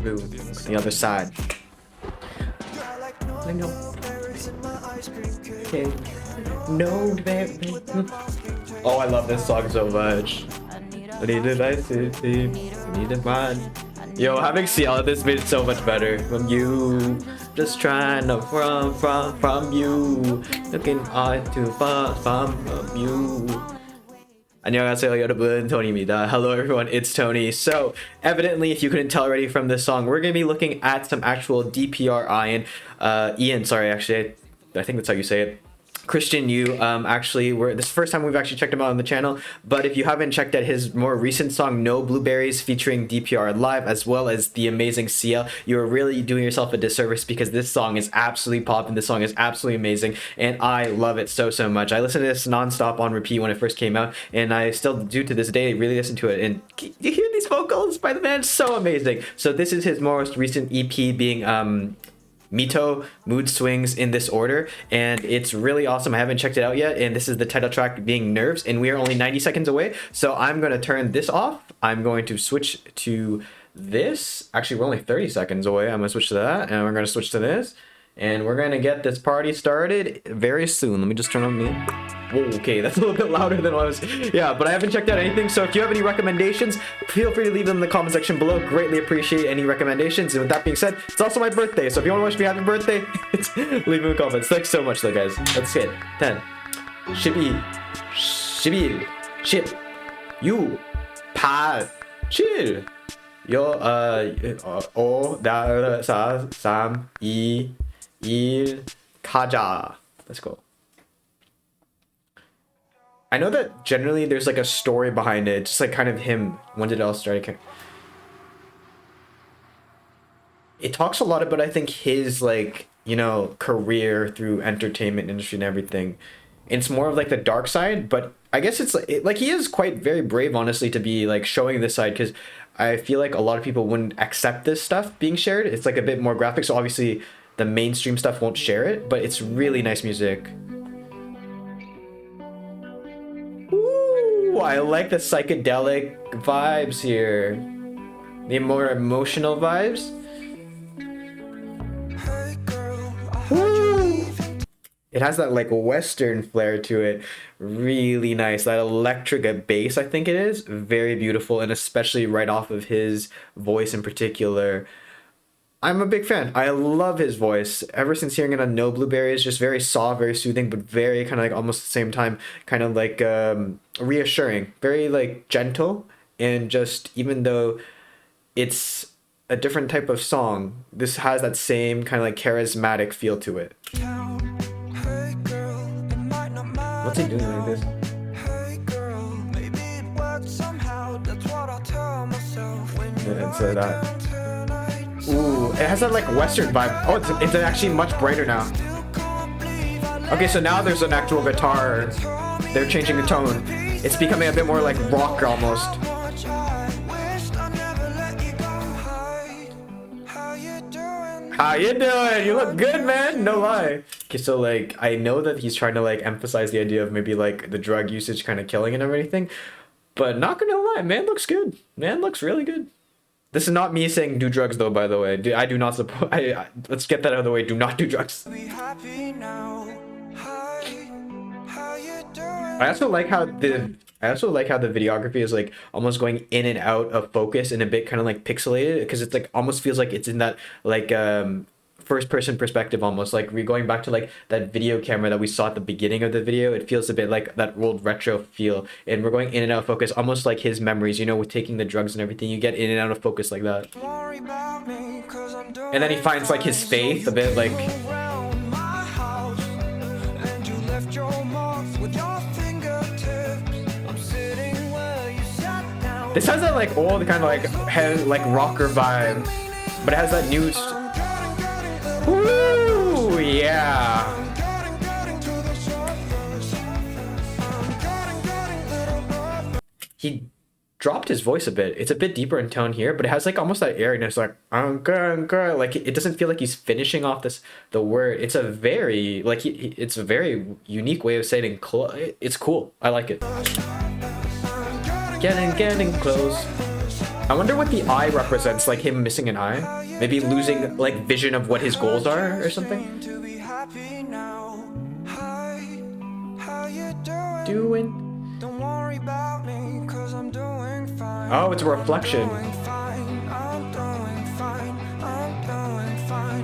through the other side. I know. Okay. No, baby. Oh, I love this song so much. I need a nice city. I need a mind. Yo, having CL this made it so much better. From you, just trying to run from you, looking hard to far from you. 안녕하세요 여러분, Tony입니다. Hello everyone, it's Tony. So evidently, if you couldn't tell already from this song, we're gonna be looking at some actual DPR IAN, Ian, sorry, actually, I think that's how you say it. Christian Yu, actually, this is the first time we've actually checked him out on the channel, but if you haven't checked out his more recent song, No Blueberries, featuring DPR Live, as well as the amazing CL, you're really doing yourself a disservice because this song is absolutely popping, this song is absolutely amazing, and I love it so much. I listened to this non-stop on repeat when it first came out, and I still do to this day really listen to it, and you hear these vocals by the man, so amazing. So this is his most recent EP being, MITO, Mood Swings, in this order, and it's really awesome. I haven't checked it out yet, and this is the title track being Nerves, and we are only 90 seconds away, so I'm going to turn this off. I'm going to switch to this. Actually, we're only 30 seconds away. I'm going to switch to that, and we're going to switch to this, and we're going to get this party started very soon. Let me just turn on the... Whoa, okay, that's a little bit louder than I was... Yeah, but I haven't checked out anything, so if you have any recommendations, feel free to leave them in the comment section below. Greatly appreciate any recommendations. And with that being said, it's also my birthday, so if you want to wish me happy birthday, leave in the comments. Thanks so much, though, guys. Let's hit 10, 11, 12, 10, 9, 8, 7, 5, 4, 3, 2, 1, 가자. Let's go. I know that generally there's like a story behind it, just like kind of him. When did it all start? It talks a lot about, I think, his like, you know, career through entertainment industry and everything. It's more of like the dark side, but I guess it's like he is quite very brave, honestly, to be like showing this side, because I feel like a lot of people wouldn't accept this stuff being shared. It's like a bit more graphic, so obviously the mainstream stuff won't share it, but it's really nice music. I like the psychedelic vibes here. The more emotional vibes. Woo! It has that like Western flair to it. Really nice. That electric bass, I think it is. Very beautiful, and especially right off of his voice in particular. I'm a big fan. I love his voice. Ever since hearing it on No Blueberries, just very soft, very soothing, but very kind of like almost at the same time, kind of like reassuring. Very like gentle, and just even though it's a different type of song, this has that same kind of like charismatic feel to it. What's he doing like this? And so that. Ooh, it has that like Western vibe. Oh, it's actually much brighter now. Okay, so now there's an actual guitar. They're changing the tone. It's becoming a bit more like rock almost. How you doing? You look good, man. No lie. Okay, so like I know that he's trying to like emphasize the idea of maybe like the drug usage kind of killing and everything, but not gonna lie, man looks good. Man looks really good. This is not me saying do drugs, though, by the way. I do not support... let's get that out of the way. Do not do drugs. I also like how the videography is like almost going in and out of focus and a bit kind of like pixelated, because it's like almost feels like it's in that like first person perspective, almost like we're going back to like that video camera that we saw at the beginning of the video. It feels a bit like that old retro feel, and we're going in and out of focus, almost like his memories, you know, with taking the drugs and everything. You get in and out of focus like that, and then he finds like his faith a bit like this has that like old kind of like rocker vibe, but it has that new Woo! Yeah! He dropped his voice a bit. It's a bit deeper in tone here, but it has like almost that airiness, like like it doesn't feel like he's finishing off the word. It's a very like it's a very unique way of saying it's cool. I like it. Getting close. I wonder what the eye represents, like him missing an eye? Maybe losing like vision of what his goals are or something? Doing? Don't worry about me, 'cause I'm doing fine. Oh, it's a reflection.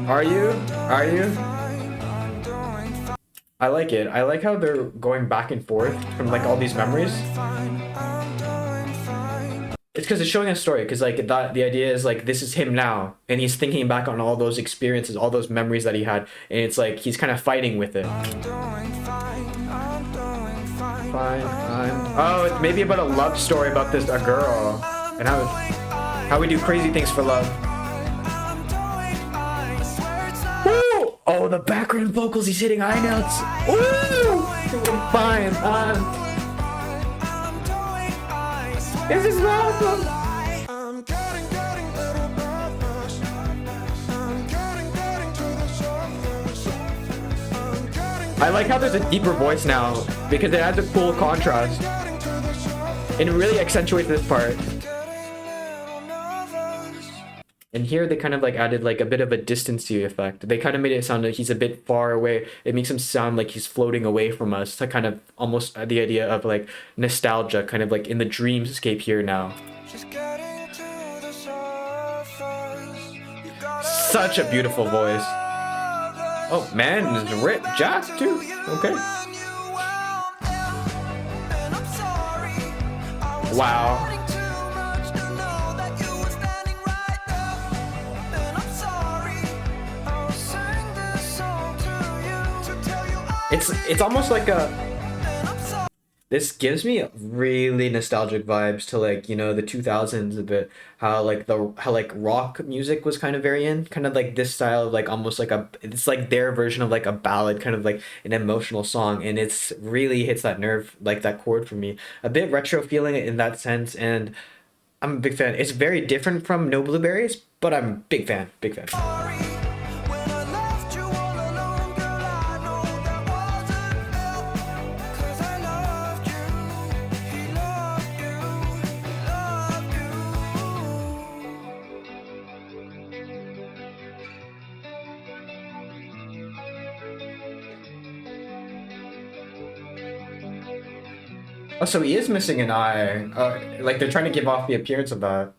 Are you? Are you? I like it. I like how they're going back and forth from like all these memories. It's because it's showing a story, because like the idea is like this is him now, and he's thinking back on all those experiences, all those memories that he had, and it's like he's kind of fighting with it. Fine. Oh, it's maybe about a love story about a girl, and how we do crazy things for love. Woo! Oh, the background vocals, he's hitting high notes. Woo! Fine. This is awesome. I like how there's a deeper voice now, because it adds a cool contrast. And it really accentuates this part. And here they kind of like added like a bit of a distancy effect. They kind of made it sound like he's a bit far away. It makes him sound like he's floating away from us. To kind of almost the idea of like nostalgia, kind of like in the dreamscape here now. Such a beautiful voice. Oh man, it's Rick Jack too. Okay. Wow. It's almost like this gives me really nostalgic vibes to like, you know, the 2000s a bit, how like rock music was kind of very in, kind of like this style of like almost like it's like their version of like a ballad, kind of like an emotional song, and it's really hits that nerve, like that chord for me. A bit retro feeling in that sense, and I'm a big fan. It's very different from No Blueberries, but I'm a big fan. Oh, so he is missing an eye. Like they're trying to give off the appearance of that.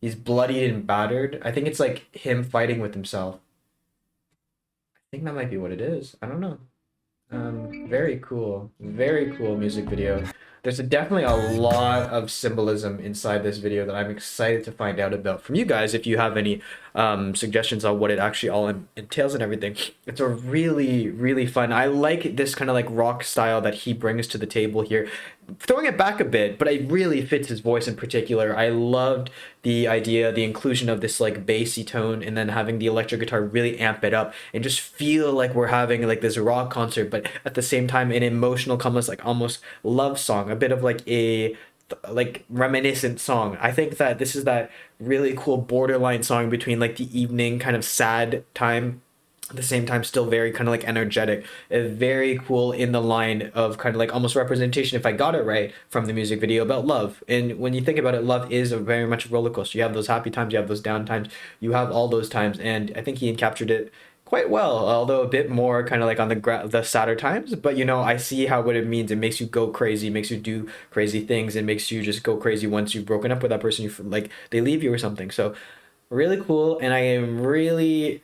He's bloodied and battered. I think it's like him fighting with himself. I think that might be what it is. I don't know. Very cool music video. There's definitely a lot of symbolism inside this video that I'm excited to find out about from you guys. If you have any suggestions on what it actually all entails and everything. It's a really fun. I like this kind of like rock style that he brings to the table here, throwing it back a bit, but it really fits his voice in particular. I loved the idea, the inclusion of this like bassy tone, and then having the electric guitar really amp it up and just feel like we're having like this rock concert, but at the same time an emotional, like almost love song, a bit of like a like reminiscent song. I think that this is that really cool borderline song between like the evening kind of sad time, at the same time still very kind of like energetic, very cool in the line of kind of like almost representation, if I got it right, from the music video about love. And when you think about it, love is a very much roller coaster. You have those happy times, you have those down times, you have all those times, and I think he captured it quite well, although a bit more kind of like on the sadder times. But you know, I see how what it means. It makes you go crazy, makes you do crazy things, it makes you just go crazy once you've broken up with that person, you like they leave you or something. So really cool, and I am really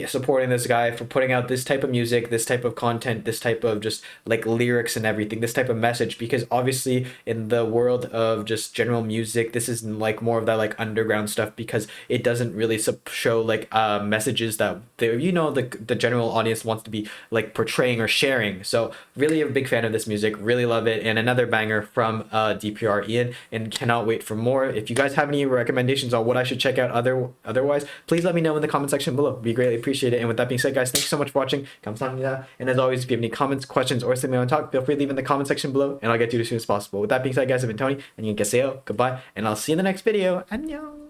supporting this guy for putting out this type of music, this type of content, this type of just like lyrics and everything, this type of message, because obviously in the world of just general music, this is like more of that like underground stuff, because it doesn't really show like messages that the general audience wants to be like portraying or sharing. So really a big fan of this music, really love it, and another banger from DPR IAN, and cannot wait for more. If you guys have any recommendations on what I should check out otherwise, please let me know in the comment section below. Be greatly appreciated. And with that being said, guys, thank you so much for watching. 감사합니다. And as always, if you have any comments, questions, or something you want to talk, feel free to leave in the comment section below, and I'll get to you as soon as possible. With that being said, guys, I've been Tony, and you can say goodbye, and I'll see you in the next video. 안녕.